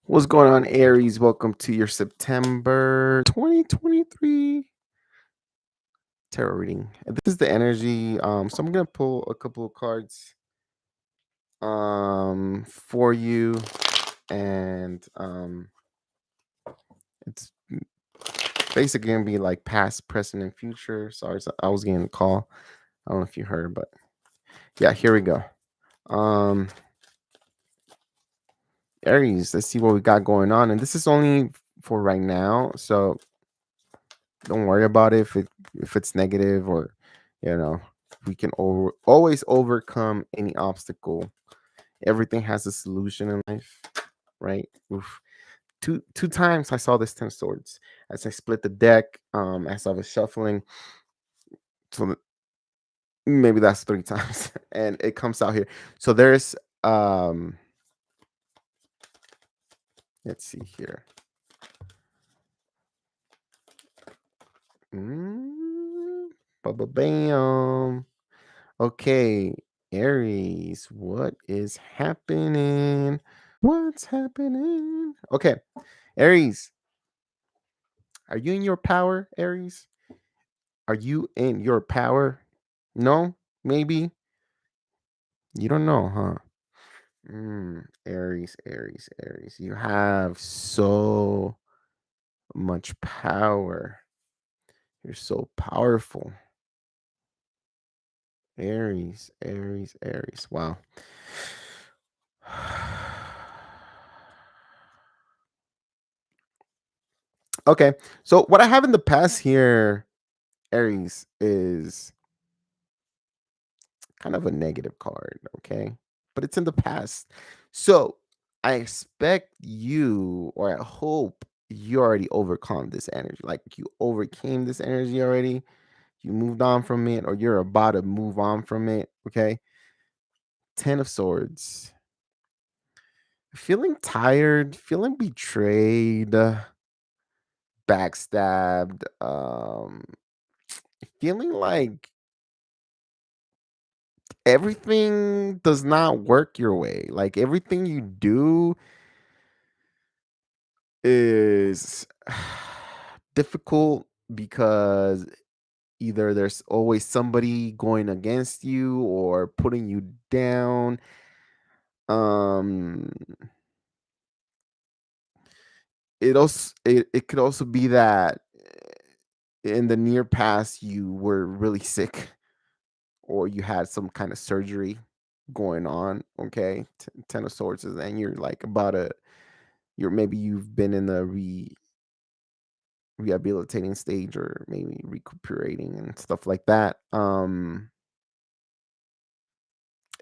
What's going on, Aries? Welcome to your September 2023 tarot reading. And this is the energy. So I'm gonna pull a couple of cards for you, and it's basically gonna be like past, present, and future. Sorry, I was getting a call. I don't know if you heard, but yeah, here we go. Um, Aries, let's see what we got going on, and this is only for right now. So don't worry about it if it's negative, or we can always overcome any obstacle. Everything has a solution in life, right? Oof. Two times I saw this 10 of swords as I split the deck, as I was shuffling. So maybe that's 3 times and it comes out here. So there's let's see here. Bam. Okay, Aries, what is happening? What's happening? Okay, Aries, are you in your power, Aries? Are you in your power? No? Maybe? You don't know, huh? Aries, Aries, Aries. You have so much power. You're so powerful. Aries, Aries, Aries. Wow. Okay, so what I have in the past here, Aries, is kind of a negative card, okay? But it's in the past. So I expect you, or I hope you already overcome this energy. Like you overcame this energy already. You moved on from it, or you're about to move on from it, okay? 10 of Swords. Feeling tired, feeling betrayed, backstabbed, feeling like everything does not work your way. Like everything you do is difficult because either there's always somebody going against you or putting you down. Um it could also be that in the near past you were really sick, or you had some kind of surgery going on. Okay, 10 of Swords is, and you're like about a maybe you've been in the rehabilitating stage, or maybe recuperating and stuff like that.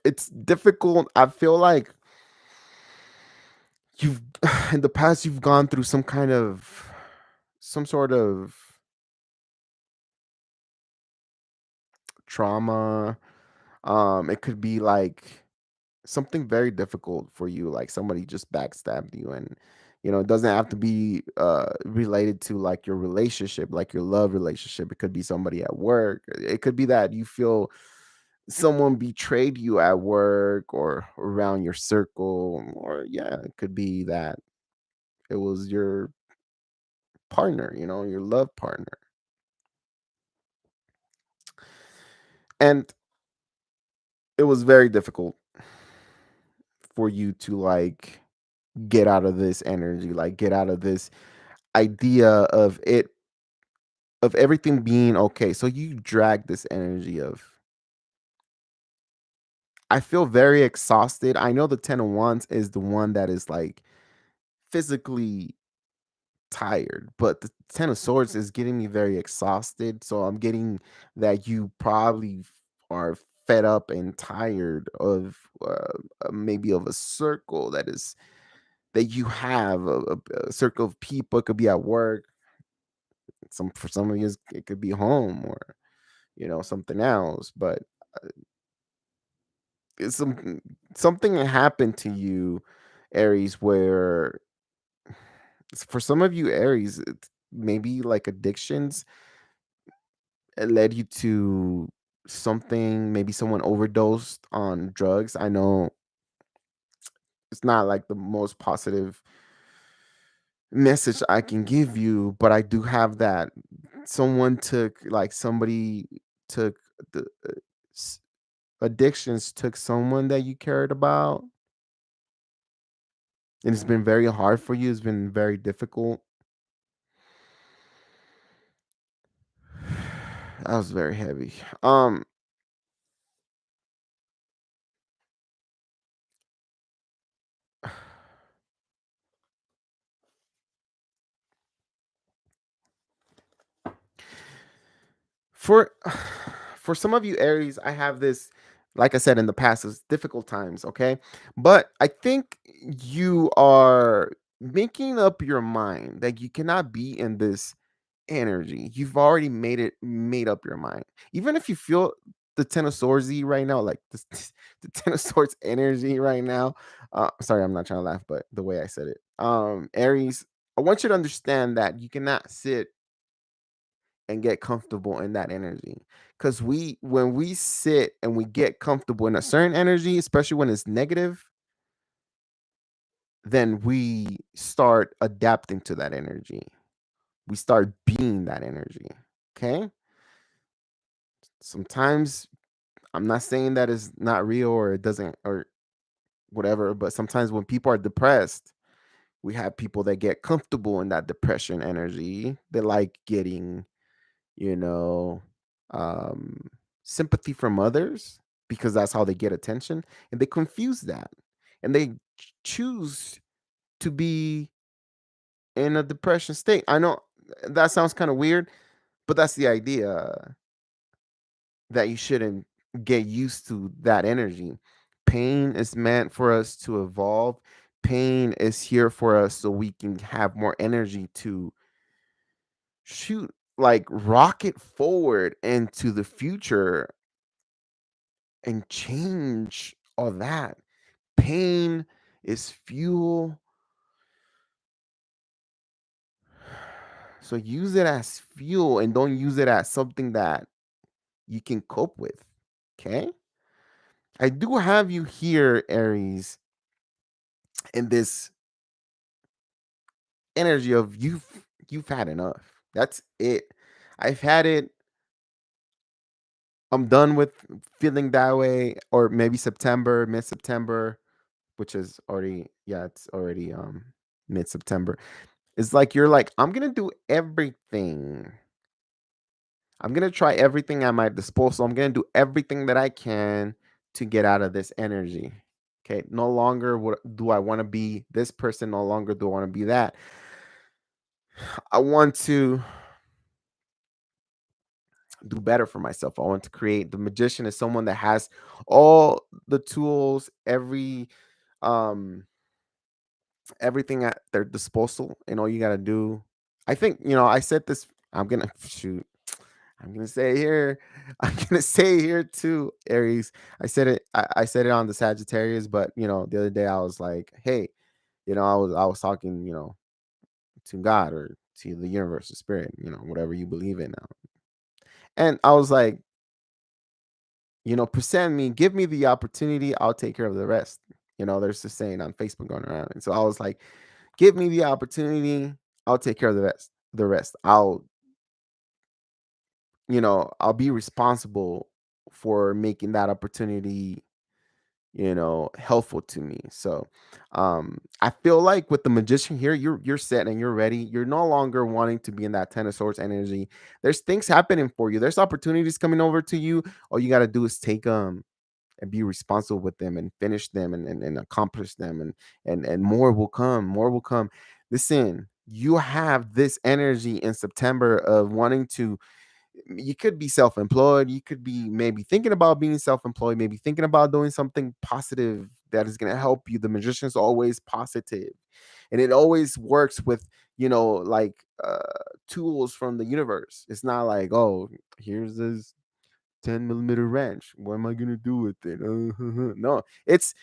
It's difficult. I feel like you've in the past you've gone through some sort of trauma. It could be like something very difficult for you, like somebody just backstabbed you, and it doesn't have to be related to like your relationship, like your love relationship. It could be somebody at work. It could be that you feel someone betrayed you at work or around your circle, or yeah, it could be that it was your partner, your love partner. And it was very difficult for you to like get out of this energy, like get out of this idea of everything being okay. So you drag this energy of, I feel very exhausted. I know the 10 of Wands is the one that is like physically tired, but the 10 of Swords is getting me very exhausted. So I'm getting that you probably are fed up and tired of maybe of a circle that you have a circle of people. It could be at work. For some of you, it could be home, or something else. But it's something that happened to you, Aries, where for some of you, Aries, it's maybe like addictions. It led you to something. Maybe someone overdosed on drugs. I know it's not like the most positive message I can give you, but I do have that somebody took the s- addictions took someone that you cared about, and it's been very hard for you. It's been very difficult. That was very heavy. Um, for for some of you Aries, I have this, like I said in the past, it's difficult times, okay? But I think you are making up your mind that you cannot be in this energy. You've already made up your mind. Even if you feel the Ten of Swords right now, like this, the Ten of Swords energy right now. Sorry, I'm not trying to laugh, but the way I said it. Aries, I want you to understand that you cannot sit and get comfortable in that energy. Because when we sit and we get comfortable in a certain energy, especially when it's negative, then we start adapting to that energy. We start being that energy. Okay. Sometimes I'm not saying that it's not real or it doesn't or whatever, but sometimes when people are depressed, we have people that get comfortable in that depression energy. They like getting, you know, um, sympathy from others because that's how they get attention. And they confuse that and they choose to be in a depression state. I know that sounds kind of weird, but that's the idea, that you shouldn't get used to that energy. Pain is meant for us to evolve. Pain is here for us so we can have more energy to shoot, like rocket forward into the future and change all that. Pain is fuel. So use it as fuel and don't use it as something that you can cope with. Okay. I do have you here, Aries, in this energy of you've had enough. That's it. I've had it. I'm done with feeling that way. Or maybe September, mid September, which is already, yeah, it's already mid September. It's like you're like, I'm gonna do everything. I'm gonna try everything at my disposal. I'm gonna do everything that I can to get out of this energy. Okay. No longer do I want to be this person. No longer do I want to be that. I want to do better for myself. I want to create. The magician is someone that has all the tools, um everything at their disposal, and all you got to do. I think, I said this, I'm going to shoot. I'm going to say here. I'm going to say here too, Aries. I said it on the Sagittarius, but the other day I was like, "Hey, I was talking, to God or to the universe or spirit, whatever you believe in now." And I was like, present me, give me the opportunity, I'll take care of the rest. There's this saying on Facebook going around. And so I was like, give me the opportunity, I'll take care of the rest. I'll be responsible for making that opportunity, helpful to me. So I feel like with the magician here, you're set and you're ready. You're no longer wanting to be in that Ten of Swords energy. There's things happening for you. There's opportunities coming over to you. All you got to do is take them and be responsible with them and finish them and accomplish them, and more will come. More will come. Listen, you have this energy in September of wanting to, you could be self-employed, you could be maybe thinking about being self-employed, maybe thinking about doing something positive that is going to help you. The magician's always positive, and it always works with, like tools from the universe. It's not like, oh, here's this 10 millimeter wrench. What am I gonna do with it? No, it's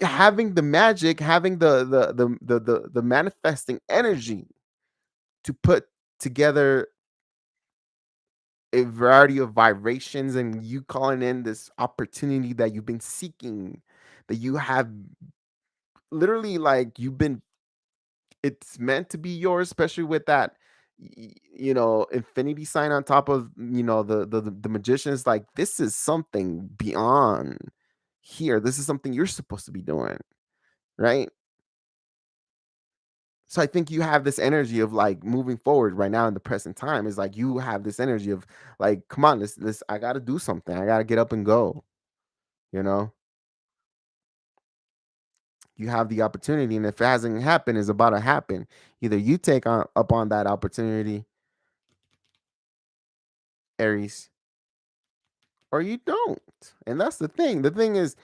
having the magic, having the manifesting energy to put together a variety of vibrations, and you calling in this opportunity that you've been seeking, that you have literally, like, you've been it's meant to be yours, especially with that, infinity sign on top of, the magician. Is like, this is something beyond here. This is something you're supposed to be doing, right? So I think you have this energy of like moving forward right now in the present time. Is like you have this energy of like, come on, this I gotta do something. I gotta get up and go, you know? You have the opportunity, and if it hasn't happened, it's about to happen. Either you take on up on that opportunity, Aries, or you don't. And that's the thing. The thing is,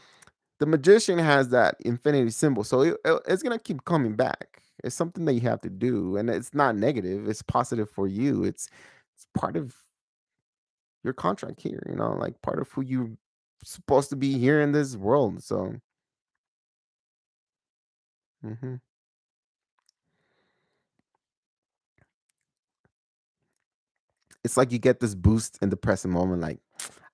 the magician has that infinity symbol, so it's gonna keep coming back. It's something that you have to do, and it's not negative. It's positive for you. It's part of your contract here. Like part of who you supposed to be here in this world. So, mhm. It's like you get this boost in the present moment. Like,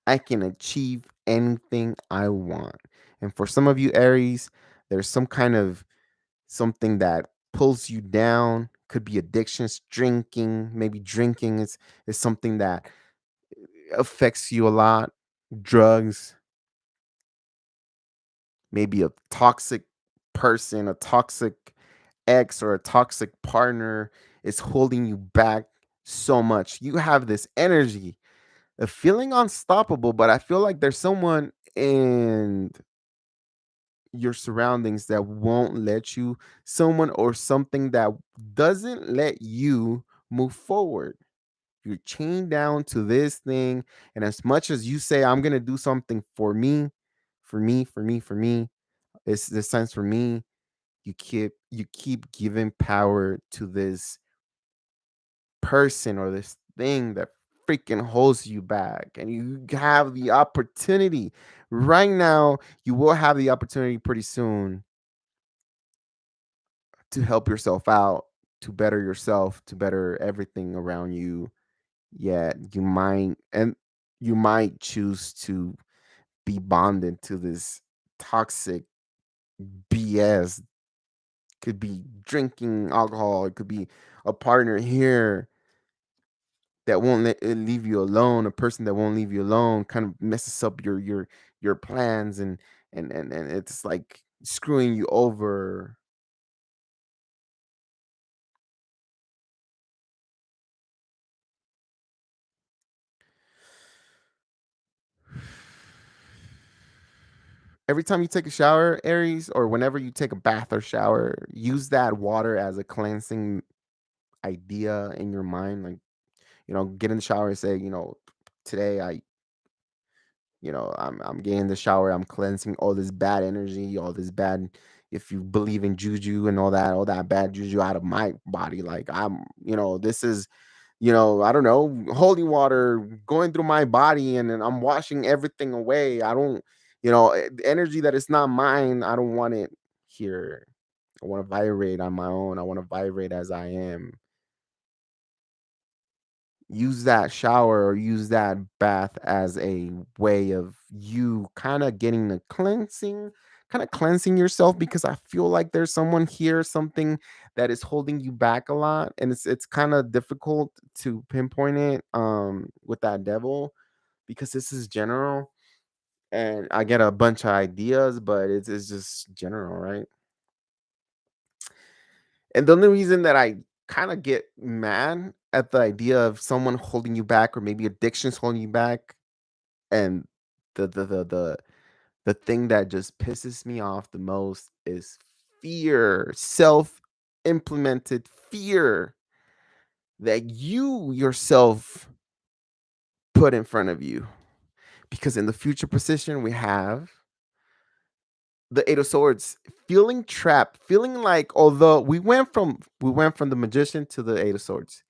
I can achieve anything I want. And for some of you Aries, there's some kind of something that pulls you down. Could be addictions, drinking. Maybe drinking is something that affects you a lot. Drugs, maybe a toxic person, a toxic ex, or a toxic partner is holding you back so much. You have this energy of feeling unstoppable, but I feel like there's someone in your surroundings that won't let you, someone or something that doesn't let you move forward. You're chained down to this thing, and as much as you say, I'm gonna do something for me, for me, it's this sense for me, you keep giving power to this person or this thing that freaking holds you back. And you have the opportunity right now. You will have the opportunity pretty soon to help yourself out, to better yourself, to better everything around you. Yet you might choose to be bonded to this toxic BS. Could be drinking alcohol, it could be a partner here that won't leave you alone, a person that won't leave you alone, kind of messes up your plans, and it's like screwing you over. Every time you take a shower, Aries, or whenever you take a bath or shower, use that water as a cleansing idea in your mind. Like, get in the shower and say, today I'm getting in the shower, I'm cleansing all this bad energy, all this bad, if you believe in juju and all that bad juju out of my body. Like, this is, I don't know, holy water going through my body, and then I'm washing everything away. I don't, the energy that is not mine, I don't want it here. I want to vibrate on my own. I want to vibrate as I am. Use that shower or use that bath as a way of you kind of getting the cleansing yourself, because I feel like there's someone here, something that is holding you back a lot, and it's kind of difficult to pinpoint it with that devil, because this is general, and I get a bunch of ideas, but it's just general, right? And the only reason that I kind of get mad at the idea of someone holding you back, or maybe addictions holding you back, and the thing that just pisses me off the most is fear, self-implemented fear that you yourself put in front of you. Because in the future position we have the Eight of Swords, feeling trapped, feeling like, although we went from the Magician to the Eight of Swords,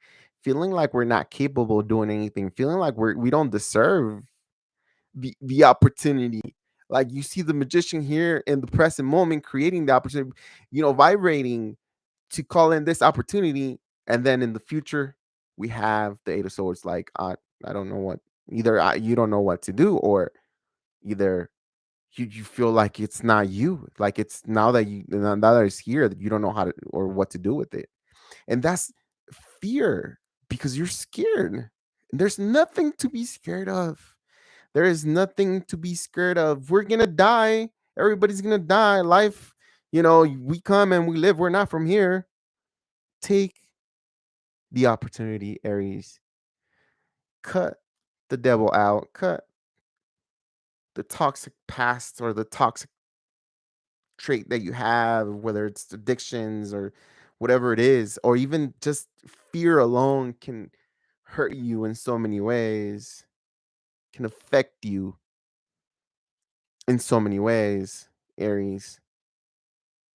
feeling like we're not capable of doing anything, feeling like we don't deserve the opportunity. Like, you see the Magician here in the present moment creating the opportunity, vibrating to call in this opportunity, and then in the future we have the Eight of Swords. Like, I don't know what, either you don't know what to do, or either you feel like it's not you. Like it's now that it's here that you don't know how to or what to do with it. And that's fear because you're scared. There's nothing to be scared of. There is nothing to be scared of. We're gonna die. Everybody's gonna die. Life, we come and we live. We're not from here. Take the opportunity, Aries. Cut the devil out. Cut the toxic past or the toxic trait that you have, whether it's addictions or whatever it is, or even just fear alone can hurt you in so many ways, can affect you in so many ways, Aries.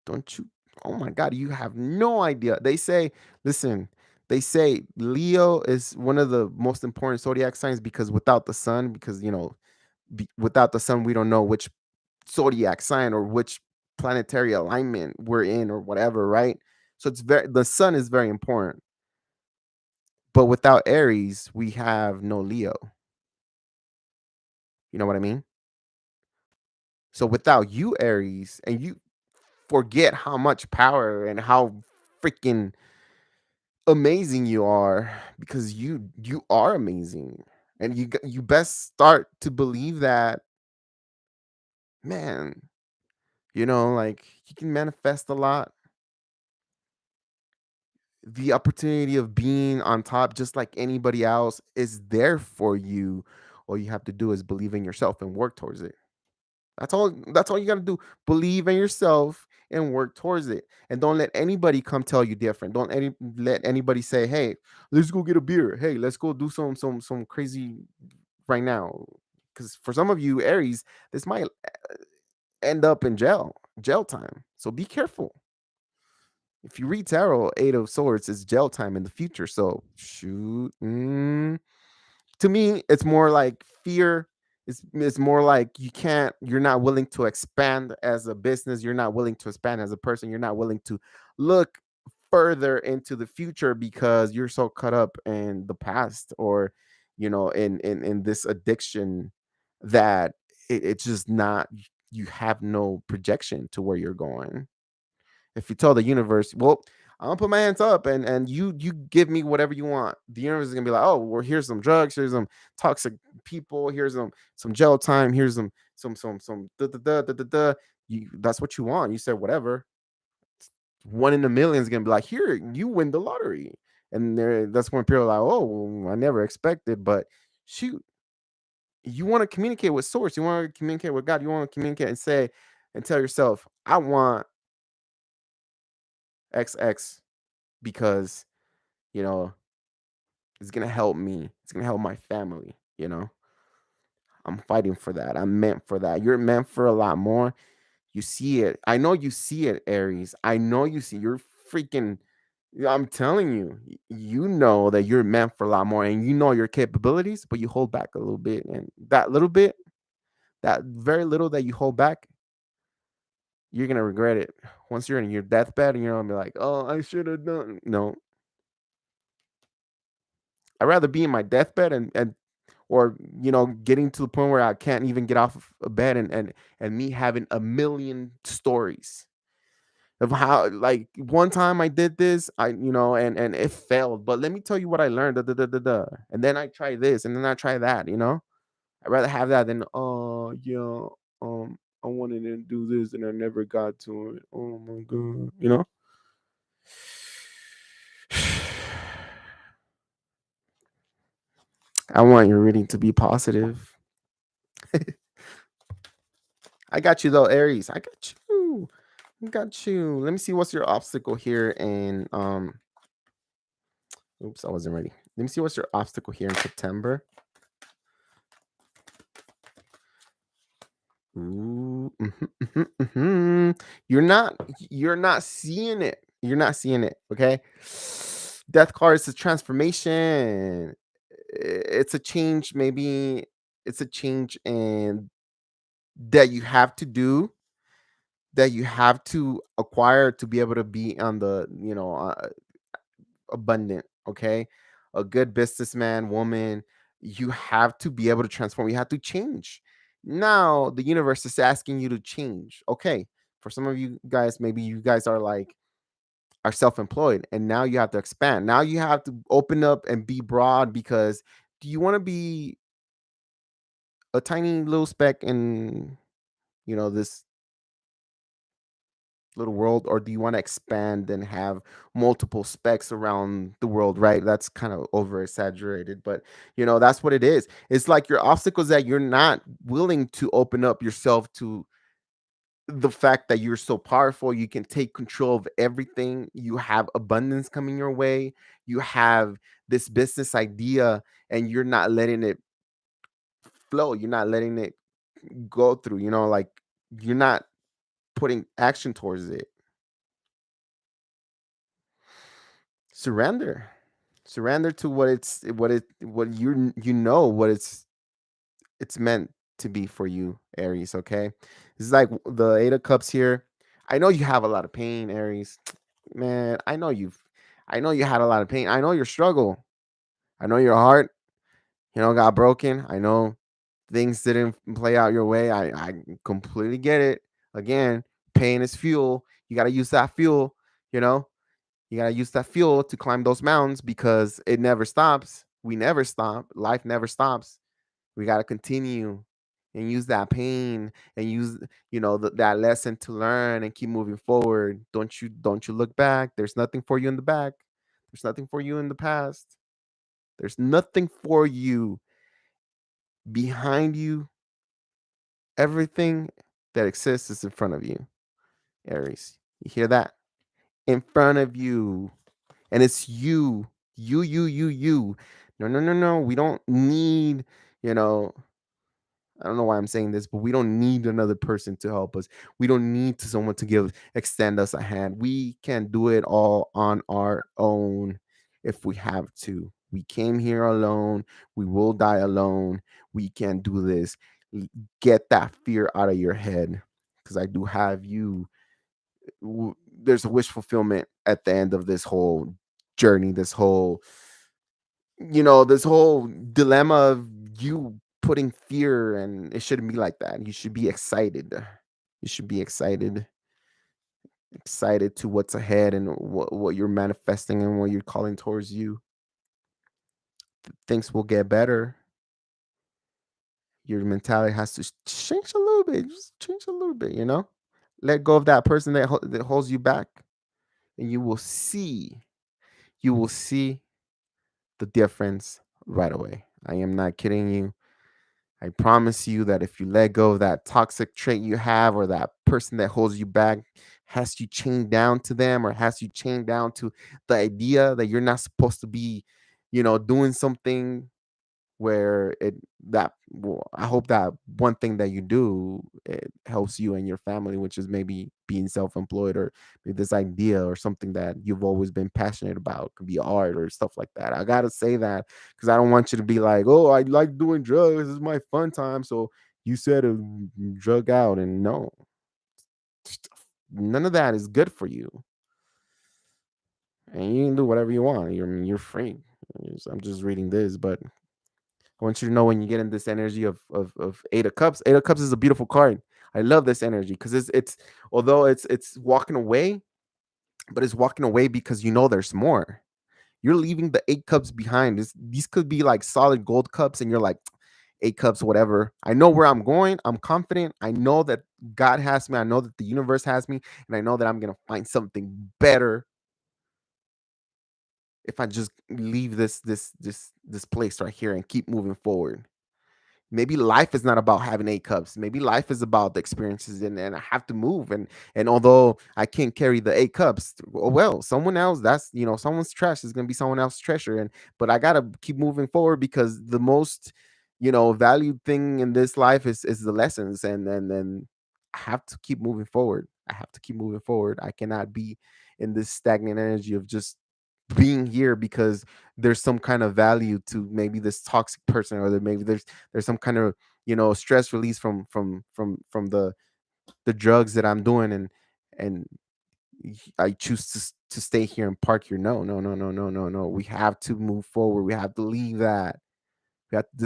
Don't you? Oh my God, you have no idea. They say, listen, they say Leo is one of the most important zodiac signs because without the sun, because, without the sun, we don't know which zodiac sign or which planetary alignment we're in or whatever, right? So the sun is very important. But without Aries, we have no Leo. You know what I mean? So without you, Aries, and you forget how much power and how freaking amazing you are because you are amazing. And you best start to believe that, man, like you can manifest a lot. The opportunity of being on top just like anybody else is there for you. All you have to do is believe in yourself and work towards it. That's all you got to do. Believe in yourself and work towards it. And don't let anybody come tell you different. Let anybody say, "Hey, let's go get a beer. Hey, let's go do some crazy right now." Cuz for some of you Aries, this might end up in jail time. So be careful. If you read tarot, 8 of Swords is jail time in the future. So shoot. To me, it's more like fear. It's more like you're not willing to expand as a business. You're not willing to expand as a person. You're not willing to look further into the future because you're so caught up in the past or in this addiction that it's just not you have no projection to where you're going. If you tell the universe, well, I'm gonna put my hands up and you give me whatever you want, the universe is gonna be like, oh, well, here's some drugs, here's some toxic people, here's some jail time, here's some da, da, da, da, da, da. That's what you want. You said whatever. One in a million is gonna be like, here, you win the lottery. And that's when people are like, oh, well, I never expected, but shoot, you want to communicate with source, you want to communicate with God, you want to communicate and say and tell yourself, I want XX because you know it's gonna help me, it's gonna help my family. I'm fighting for that, I'm meant for that. You're meant for a lot more. You see it, I know you see it, Aries. I know you see, you're freaking, I'm telling you, you know that you're meant for a lot more and you know your capabilities, but you hold back a little bit, and that little bit, that very little that you hold back, you're gonna regret it once you're in your deathbed and you're gonna be like, oh, I should have done. No, I'd rather be in my deathbed and or getting to the point where I can't even get off of a bed and me having a million stories of how, like, one time I did this, and it failed, but let me tell you what I learned, da, da, da, da, da. And then I try this and then I try that. I'd rather have that than, oh yeah, I wanted to do this and I never got to it. Oh my god. I want your reading to be positive. I got you though, Aries. I got you. I got you. Let me see what's your obstacle here in oops, I wasn't ready. Let me see what's your obstacle here in September. Ooh, You're not seeing it. You're not seeing it. Okay. Death card is a transformation. It's a change, maybe it's a change and that you have to do, that you have to acquire to be able to be on the abundant. Okay, a good businessman, woman, you have to be able to transform, you have to change, Now the universe is asking you to change. Okay, for some of you guys, maybe you guys are self-employed, and now you have to expand. Now you have to open up and be broad, because do you want to be a tiny little speck in, this little world, or do you want to expand and have multiple specks around the world, right? That's kind of over exaggerated, but that's what it is. It's like your obstacles that you're not willing to open up yourself to the fact that you're so powerful, you can take control of everything, you have abundance coming your way, you have this business idea, and you're not letting it flow, you're not letting it go through, like you're not putting action towards it. Surrender. Surrender to what it's meant to be for you, Aries. Okay, this is like the Eight of Cups here. I know you have a lot of pain, Aries. Man, I know you had a lot of pain. I know your struggle. I know your heart, got broken. I know things didn't play out your way. I completely get it. Again, pain is fuel. You got to use that fuel, you know. You got to use that fuel to climb those mountains, because it never stops. We never stop. Life never stops. We got to continue and use that pain, and use, that lesson to learn and keep moving forward. Don't you look back. There's nothing for you in the back. There's nothing for you in the past. There's nothing for you behind you. Everything that exists is in front of you, Aries. You hear that? In front of you. And it's you. You. No, no, no, no. We don't need, you know, I don't know why I'm saying this, but we don't need another person to help us. We don't need someone to extend us a hand. We can do it all on our own if we have to. We came here alone. We will die alone. We can do this. Get that fear out of your head, because I do have you. There's a wish fulfillment at the end of this whole journey, this whole dilemma of you putting fear, and it shouldn't be like that. You should be excited. You should be excited to what's ahead, and what you're manifesting, and what you're calling towards you. Things will get better. Your mentality has to change a little bit. Just change a little bit, Let go of that person that holds you back, and you will see the difference right away. I am not kidding you. I promise you that if you let go of that toxic trait you have, or that person that holds you back, has you chained down to them, or has you chained down to the idea that you're not supposed to be, doing something, where I hope that one thing that you do, it helps you and your family, which is maybe being self-employed, or maybe this idea, or something that you've always been passionate about. Could be art or stuff like that. I gotta say that, because I don't want you to be like, oh, I like doing drugs, this is my fun time, so you said a drug out. And no, none of that is good for you, and you can do whatever you want. You're free. I'm just reading this, but I want you to know, when you get in this energy of Eight of Cups. Eight of Cups is a beautiful card. I love this energy, because it's although it's walking away, but it's walking away because there's more. You're leaving the Eight Cups behind. These could be like solid gold cups, and you're like, Eight Cups, whatever. I know where I'm going. I'm confident. I know that God has me. I know that the universe has me, and I know that I'm gonna find something better if I just leave this place right here and keep moving forward. Maybe life is not about having Eight Cups. Maybe life is about the experiences, and I have to move. And although I can't carry the Eight Cups, oh well, someone else, that's someone's trash is gonna be someone else's treasure. But I gotta keep moving forward, because the most valued thing in this life is the lessons. And I have to keep moving forward. I have to keep moving forward. I cannot be in this stagnant energy of just being here, because there's some kind of value to maybe this toxic person, or maybe there's some kind of stress release from the drugs that I'm doing, and I choose to stay here and park here. No, no, no, no, no, no, no. We have to move forward. We have to leave that. We have to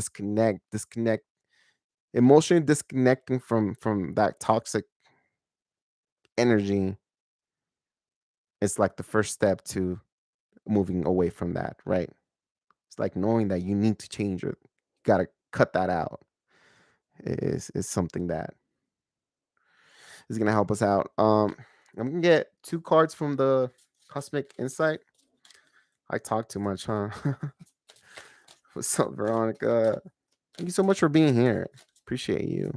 disconnect Emotionally disconnecting from that toxic energy is like the first step to moving away from that, right? It's like knowing that you need to change it. You gotta cut that out. Is something that is gonna help us out. I'm gonna get two cards from the Cosmic Insight. I talk too much, huh? What's up, Veronica? Thank you so much for being here. Appreciate you.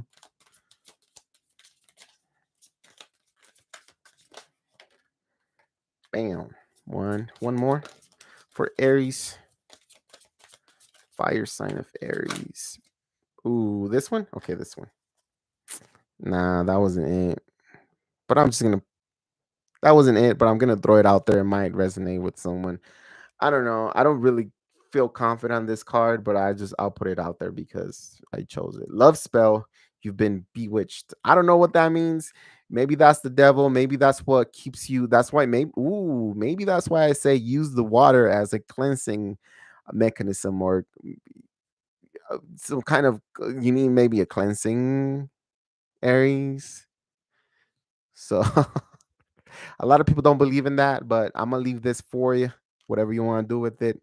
Bam. One more for Aries. Fire sign of Aries. Ooh, this one? Okay, this one. Nah, that wasn't it. But I'm just gonna that wasn't it, but I'm gonna throw it out there. It might resonate with someone. I don't know. I don't really feel confident on this card, but I'll put it out there because I chose it. Love spell. You've been bewitched. I don't know what that means. Maybe that's the devil. Maybe that's what keeps you. That's why maybe that's why I say use the water as a cleansing mechanism or some kind of you need maybe a cleansing Aries. So a lot of people don't believe in that, but I'm gonna leave this for you. Whatever you want to do with it.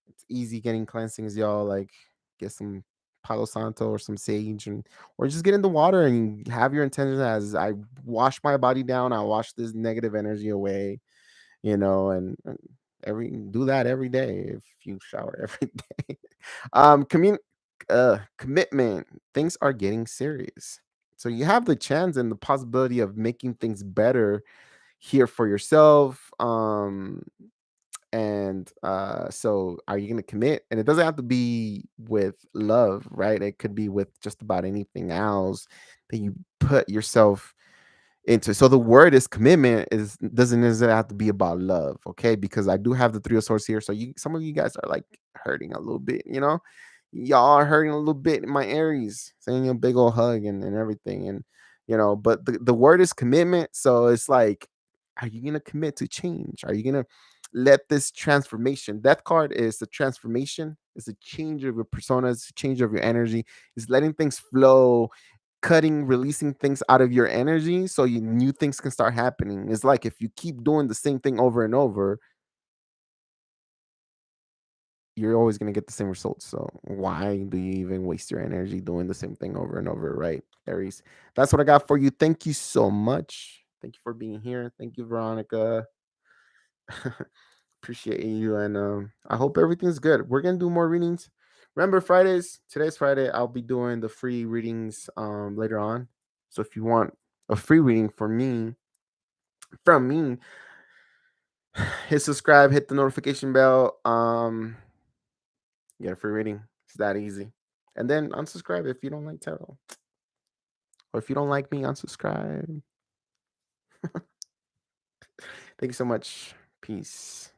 It's easy getting cleansings, y'all. Like get some Palo Santo or some sage and or just get in the water and have your intention as I wash my body down, I wash this negative energy away, and every do that every day if you shower every day. um commun- Commitment. Things are getting serious. So you have the chance and the possibility of making things better here for yourself. And so are you going to commit? And it doesn't have to be with love, right? It could be with just about anything else that you put yourself into. So the word is commitment is doesn't have to be about love, okay? Because I do have the three of swords here. So you some of you guys are like hurting a little bit, y'all are hurting a little bit in my Aries, saying a big old hug and everything. And but the word is commitment. So it's like, are you gonna commit to change? Are you gonna let this transformation? Death card is the transformation, it's a change of your persona, it's a change of your energy, it's letting things flow, cutting, releasing things out of your energy so new things can start happening. It's like if you keep doing the same thing over and over, you're always going to get the same results. So why do you even waste your energy doing the same thing over and over, right, Aries? That's what I got for you. Thank you so much. Thank you for being here. Thank you, Veronica. Appreciate you, and I hope everything's good. We're gonna do more readings. Remember, Fridays. Today's Friday. I'll be doing the free readings later on. So if you want a free reading from me, hit subscribe, hit the notification bell. Get a free reading. It's that easy. And then unsubscribe if you don't like tarot, or if you don't like me, unsubscribe. Thank you so much. Peace.